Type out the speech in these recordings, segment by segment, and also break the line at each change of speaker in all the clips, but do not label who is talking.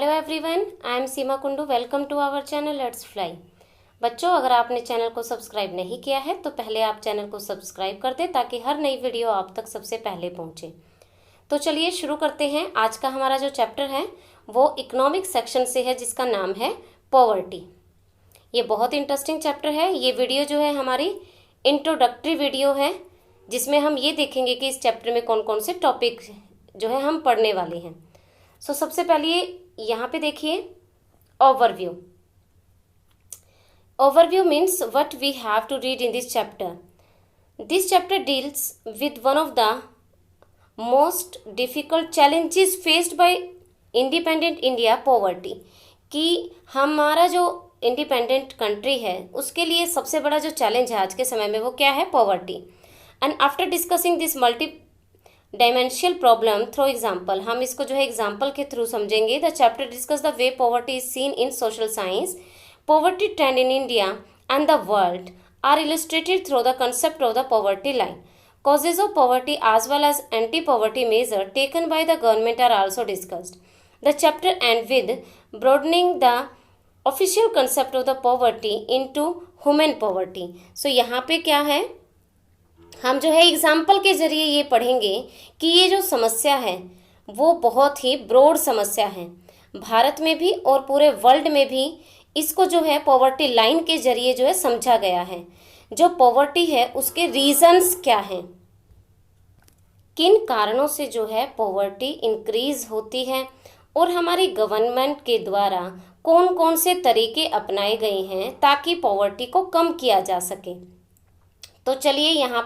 Hello everyone, I am Seema Kundu. Welcome to our channel let's fly. बच्चों, अगर आपने channel को सब्सक्राइब नहीं किया है तो पहले आप चैनल को सब्सक्राइब कर दें ताकि हर नई वीडियो आप तक सबसे पहले पहुंचे। तो चलिए शुरू करते हैं। आज का हमारा जो चैप्टर है वो इकोनॉमिक सेक्शन से है, जिसका नाम है पॉवर्टी। ये बहुत इंटरेस्टिंग चैप्टर है। ये वीडियो जो है हमारी इंट्रोडक्टरी वीडियो है, जिसमें हम ये देखेंगे कि इस चैप्टर में कौन कौन से टॉपिक जो है हम पढ़ने वाले हैं। सबसे पहले यहाँ पे देखिए overview. Overview means what we have to read in this chapter. This chapter deals with one of the most difficult challenges faced by independent India, poverty. कि हमारा जो इंडिपेंडेंट कंट्री है उसके लिए सबसे बड़ा जो चैलेंज है आज के समय में वो क्या है? Poverty. And after discussing this multi dimensional problem through example, हम इसको जो है एग्जाम्पल के थ्रू समझेंगे। The chapter discuss the way poverty is seen in social science, poverty trend in India and the world are illustrated through the concept of the poverty line. Causes of poverty as well as anti-poverty measures taken by the government are also discussed. The chapter ends with broadening the official concept of the poverty into human poverty. So यहाँ पे क्या है, हम जो है example के जरिए ये पढ़ेंगे कि ये जो समस्या है वो बहुत ही ब्रॉड समस्या है। भारत में भी और पूरे वर्ल्ड में भी इसको जो है पॉवर्टी लाइन के जरिए जो है समझा गया है। जो पॉवर्टी है उसके रीजंस क्या हैं, किन कारणों से जो है पॉवर्टी इंक्रीज होती है और हमारी गवर्नमेंट के द्वारा कौन कौन से तरीके अपनाए गए हैं ताकि पॉवर्टी को कम किया जा सके। तो चलिए यहाँ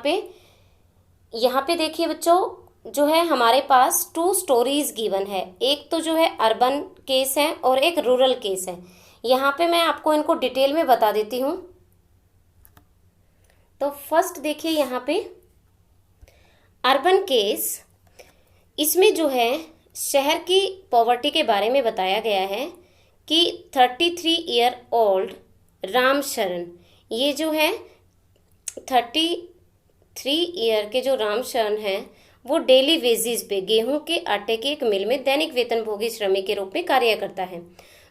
पे देखिए बच्चों, जो है हमारे पास 2 स्टोरीज गिवन है। एक तो जो है अर्बन केस है और एक रूरल केस है। यहाँ पे मैं आपको इनको डिटेल में बता देती हूँ। तो फर्स्ट देखिए यहाँ पे अर्बन केस, इसमें जो है शहर की पॉवर्टी के बारे में बताया गया है कि 33 ईयर ओल्ड राम शरण, ये जो है 33 ईयर के जो राम शरण हैं वो डेली वेजेस पे गेहूं के आटे के एक मिल में दैनिक वेतनभोगी श्रमिक के रूप में कार्य करता है।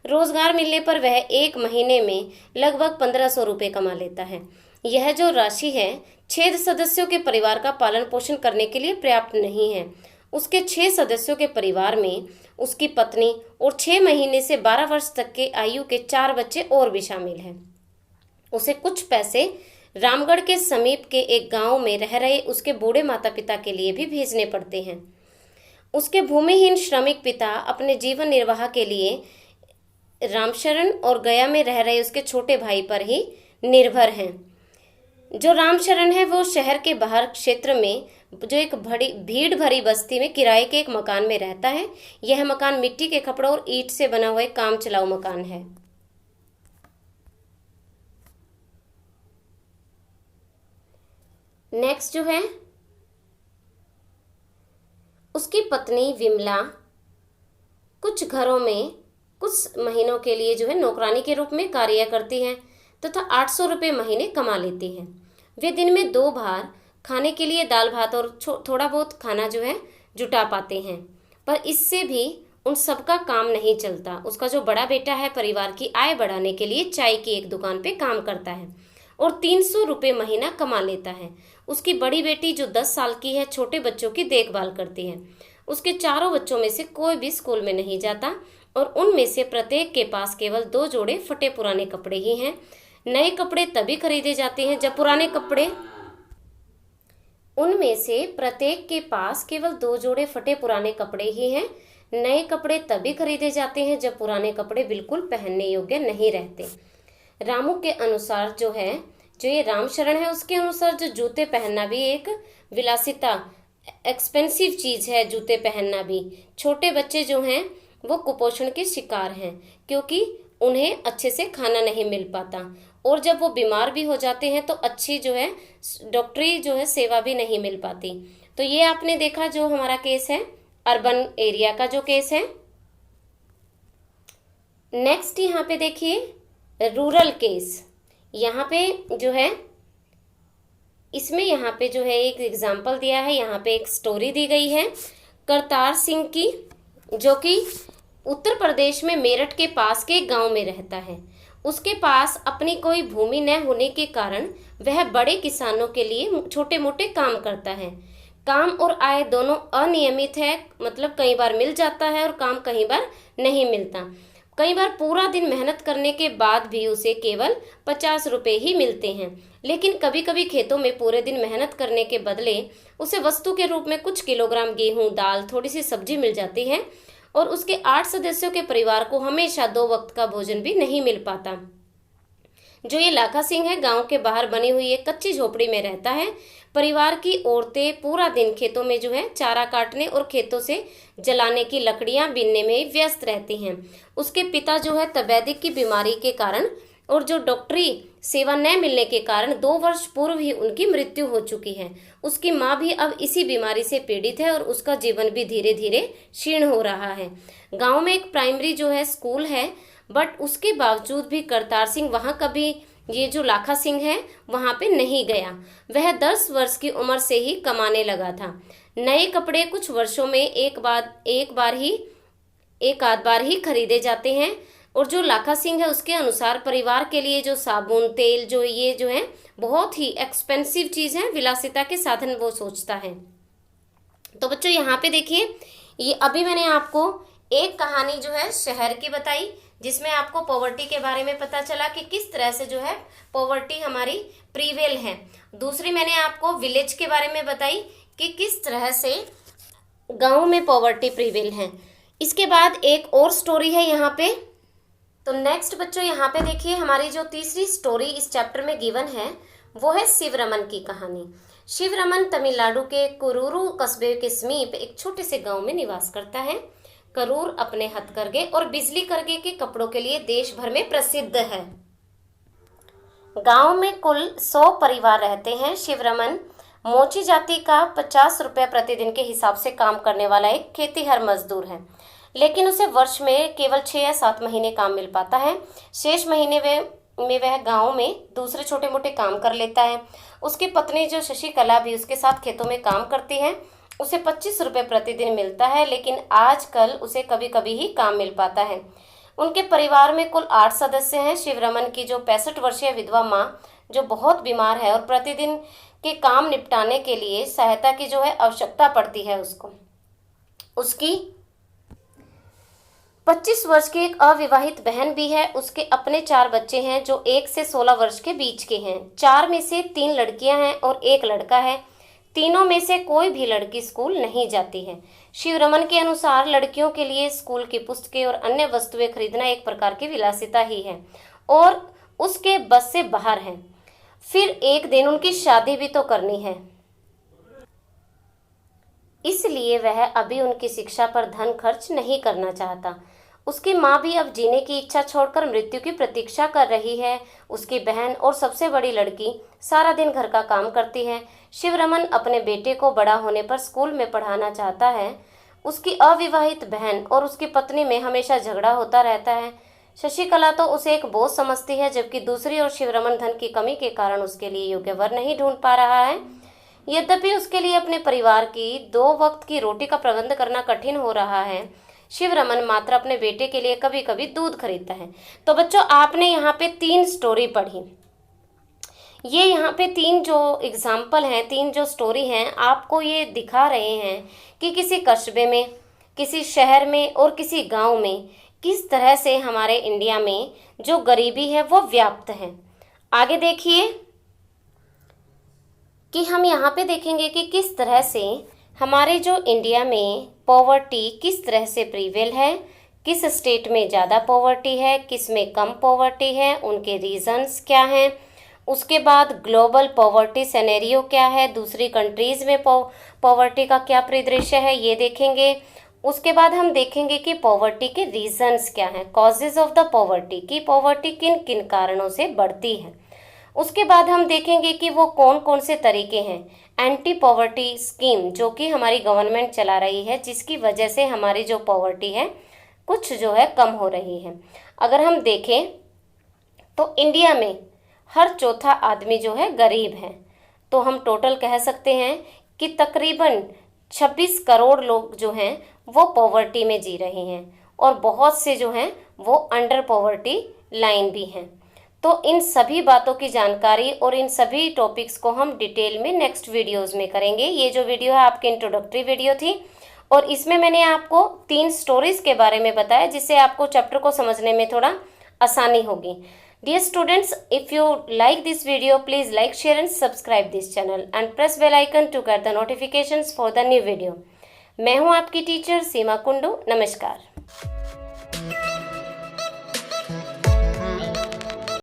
रोजगार मिलने पर वह एक महीने में लगभग 1500 रुपये कमा लेता है। यह जो राशि है 6 सदस्यों के परिवार का पालन पोषण करने के लिए पर्याप्त नहीं है। उसके 6 सदस्यों के परिवार में उसकी पत्नी और 6 महीने से 12 वर्ष तक के आयु के 4 बच्चे और भी शामिल हैं। उसे कुछ पैसे रामगढ़ के समीप के एक गांव में रह रहे उसके बूढ़े माता पिता के लिए भी भेजने पड़ते हैं। उसके भूमिहीन श्रमिक पिता अपने जीवन निर्वाह के लिए रामशरण और गया में रह रहे उसके छोटे भाई पर ही निर्भर हैं। जो रामशरण है वो शहर के बाहर क्षेत्र में जो एक भीड़ भरी बस्ती में किराए के एक मकान में रहता है। यह मकान मिट्टी के खपड़ों और ईंट से बना हुआ एक काम चलाऊ मकान है। नेक्स्ट जो है उसकी पत्नी विमला कुछ घरों में कुछ महीनों के लिए जो है नौकरानी के रूप में कार्य करती है तथा 800 रुपये महीने कमा लेती है। वे दिन में 2 बार खाने के लिए दाल भात और थोड़ा बहुत खाना जो है जुटा पाते हैं, पर इससे भी उन सबका काम नहीं चलता। उसका जो बड़ा बेटा है परिवार की आय बढ़ाने के लिए चाय की एक दुकान पे काम करता है और 300 रुपये महीना कमा लेता है। उसकी बड़ी बेटी जो 10 साल की है छोटे बच्चों की देखभाल करती है। उसके 4 बच्चों में से कोई भी स्कूल में नहीं जाता और उनमें से प्रत्येक के पास केवल 2 जोड़े फटे पुराने कपड़े ही हैं। नए कपड़े तभी खरीदे जाते हैं जब पुराने कपड़े उनमें से प्रत्येक के पास केवल 2 जोड़े फटे पुराने कपड़े ही हैं। नए कपड़े तभी खरीदे जाते हैं जब पुराने कपड़े बिल्कुल पहनने योग्य नहीं रहते। रामू के अनुसार जो है, जो ये रामशरण है उसके अनुसार जो जूते पहनना भी एक विलासिता, एक्सपेंसिव चीज है जूते पहनना भी। छोटे बच्चे जो हैं वो कुपोषण के शिकार हैं क्योंकि उन्हें अच्छे से खाना नहीं मिल पाता और जब वो बीमार भी हो जाते हैं तो अच्छी जो है डॉक्टरी जो है सेवा भी नहीं मिल पाती। तो ये आपने देखा जो हमारा केस है अर्बन एरिया का जो केस है। नेक्स्ट यहाँ पे देखिए रूरल केस। यहाँ पे जो है इसमें यहाँ पे जो है एक एग्जाम्पल दिया है, यहाँ पे एक स्टोरी दी गई है करतार सिंह की, जो कि उत्तर प्रदेश में मेरठ के पास के एक गांव में रहता है। उसके पास अपनी कोई भूमि न होने के कारण वह बड़े किसानों के लिए छोटे मोटे काम करता है। काम और आय दोनों अनियमित है, मतलब कई बार मिल जाता है और काम कई बार नहीं मिलता। कई बार पूरा दिन मेहनत करने के बाद भी उसे केवल 50 रुपए ही मिलते हैं। लेकिन कभी कभी खेतों में पूरे दिन मेहनत करने के बदले उसे वस्तु के रूप में कुछ किलोग्राम गेहूं, दाल, थोड़ी सी सब्जी मिल जाती है और उसके 8 सदस्यों के परिवार को हमेशा 2 वक्त का भोजन भी नहीं मिल पाता। जो ये लाखा सिंह है, गांव के बाहर बनी हुई एक कच्ची झोपड़ी में रहता है। परिवार की औरतें पूरा दिन खेतों में जो है चारा काटने और खेतों से जलाने की लकड़ियां बीनने में व्यस्त रहती हैं। उसके पिता जो है तपेदिक की बीमारी के कारण और जो डॉक्टरी सेवा न मिलने के कारण 2 वर्ष पूर्व ही उनकी मृत्यु हो चुकी है। उसकी माँ भी अब इसी बीमारी से पीड़ित है और उसका जीवन भी धीरे धीरे क्षीण हो रहा है। गांव में एक प्राइमरी जो है स्कूल है, बट उसके बावजूद भी करतार सिंह वहां कभी, ये जो लाखा सिंह है, वहां पे नहीं गया। वह 10 वर्ष की उम्र से ही कमाने लगा था। नए कपड़े कुछ वर्षों में एक आध बार ही खरीदे जाते हैं और जो लाखा सिंह है उसके अनुसार परिवार के लिए जो साबुन, तेल, जो ये जो है बहुत ही एक्सपेंसिव चीज है, विलासिता के साधन वो सोचता है। तो बच्चों यहाँ पे देखिए, ये अभी मैंने आपको एक कहानी जो है शहर की बताई, जिसमें आपको पॉवर्टी के बारे में पता चला कि किस तरह से जो है पॉवर्टी हमारी प्रीवेल है। दूसरी मैंने आपको विलेज के बारे में बताई कि किस तरह से गांव में पॉवर्टी प्रीवेल है। इसके बाद एक और स्टोरी है यहाँ पे। तो नेक्स्ट बच्चों यहाँ पे देखिए, हमारी जो तीसरी स्टोरी इस चैप्टर में गिवन है वो है शिवरमन की कहानी। शिवरमन तमिलनाडु के कुरूरू कस्बे के समीप एक छोटे से गांव में निवास करता है। करूर अपने हथकरघे और बिजली करघे के कपड़ों के लिए देश भर में प्रसिद्ध है। गांव में कुल 100 परिवार रहते हैं। शिवरमन मोची जाति का 50 रुपये प्रतिदिन के हिसाब से काम करने वाला एक खेतीहर मजदूर है, लेकिन उसे वर्ष में केवल 6 या 7 महीने काम मिल पाता है। शेष महीने में वह गांव में दूसरे छोटे मोटे काम कर लेता है। उसकी पत्नी जो शशिकला भी उसके साथ खेतों में काम करती है। उसे 25 रुपये प्रतिदिन मिलता है, लेकिन आजकल उसे कभी कभी ही काम मिल पाता है। उनके परिवार में कुल 8 सदस्य हैं। शिवरमन की जो 65 वर्षीय विधवा माँ जो बहुत बीमार है और प्रतिदिन के काम निपटाने के लिए सहायता की जो है आवश्यकता पड़ती है उसको। उसकी 25 वर्ष की एक अविवाहित बहन भी है। उसके अपने 4 बच्चे हैं जो 1 से 16 वर्ष के बीच के हैं। 4 में से 3 लड़कियां हैं और 1 लड़का है। तीनों में से कोई भी लड़की स्कूल नहीं जाती है। शिवरमन के अनुसार लड़कियों के लिए स्कूल की पुस्तकें और अन्य वस्तुएं खरीदना एक प्रकार की विलासिता ही है और उसके बस से बाहर है। फिर एक दिन उनकी शादी भी तो करनी है, इसलिए वह अभी उनकी शिक्षा पर धन खर्च नहीं करना चाहता। उसकी माँ भी अब जीने की इच्छा छोड़कर मृत्यु की प्रतीक्षा कर रही है। उसकी बहन और सबसे बड़ी लड़की सारा दिन घर का काम करती है। शिवरमन अपने बेटे को बड़ा होने पर स्कूल में पढ़ाना चाहता है। उसकी अविवाहित बहन और उसकी पत्नी में हमेशा झगड़ा होता रहता है। शशिकला तो उसे एक बोझ समझती है, जबकि दूसरी ओर शिवरमन धन की कमी के कारण उसके लिए योग्य वर नहीं ढूंढ पा रहा है। यद्यपि उसके लिए अपने परिवार की 2 वक्त की रोटी का प्रबंध करना कठिन हो रहा है, शिवरमन मात्र अपने बेटे के लिए कभी कभी दूध खरीदता है। तो बच्चों, आपने यहाँ पे 3 स्टोरी पढ़ी। ये यहाँ पे 3 जो एग्जाम्पल हैं, 3 जो स्टोरी हैं, आपको ये दिखा रहे हैं कि किसी कस्बे में, किसी शहर में और किसी गांव में किस तरह से हमारे इंडिया में जो गरीबी है वो व्याप्त है। आगे देखिए कि हम यहाँ पे देखेंगे कि किस तरह से हमारे जो इंडिया में पॉवर्टी किस तरह से प्रीवेल है, किस स्टेट में ज़्यादा पॉवर्टी है, किस में कम पॉवर्टी है, उनके रीजंस क्या हैं। उसके बाद ग्लोबल पॉवर्टी सिनेरियो क्या है, दूसरी कंट्रीज़ में पॉवर्टी का क्या परिदृश्य है, ये देखेंगे। उसके बाद हम देखेंगे कि पॉवर्टी के रीजंस क्या हैं, कॉजेज ऑफ द पॉवर्टी, की पॉवर्टी किन किन कारणों से बढ़ती है। उसके बाद हम देखेंगे कि वो कौन कौन से तरीके हैं, एंटी पॉवर्टी स्कीम जो कि हमारी गवर्नमेंट चला रही है, जिसकी वजह से हमारी जो पॉवर्टी है कुछ जो है कम हो रही है। अगर हम देखें तो इंडिया में हर चौथा आदमी जो है गरीब है। तो हम टोटल कह सकते हैं कि तकरीबन 26 करोड़ लोग जो हैं वो पॉवर्टी में जी रहे हैं। और बहुत से जो हैं वो अंडर पॉवर्टी लाइन भी हैं। तो इन सभी बातों की जानकारी और इन सभी टॉपिक्स को हम डिटेल में नेक्स्ट वीडियोस में करेंगे। ये जो वीडियो है आपकी इंट्रोडक्टरी वीडियो थी और इसमें मैंने आपको 3 स्टोरीज के बारे में बताया जिससे आपको चैप्टर को समझने में थोड़ा आसानी होगी। Dear students, if you like this video, please like, share and subscribe this channel and press bell icon to get the notifications for the new video. मैं हूँ आपकी टीचर सीमा कुंडू। नमस्कार।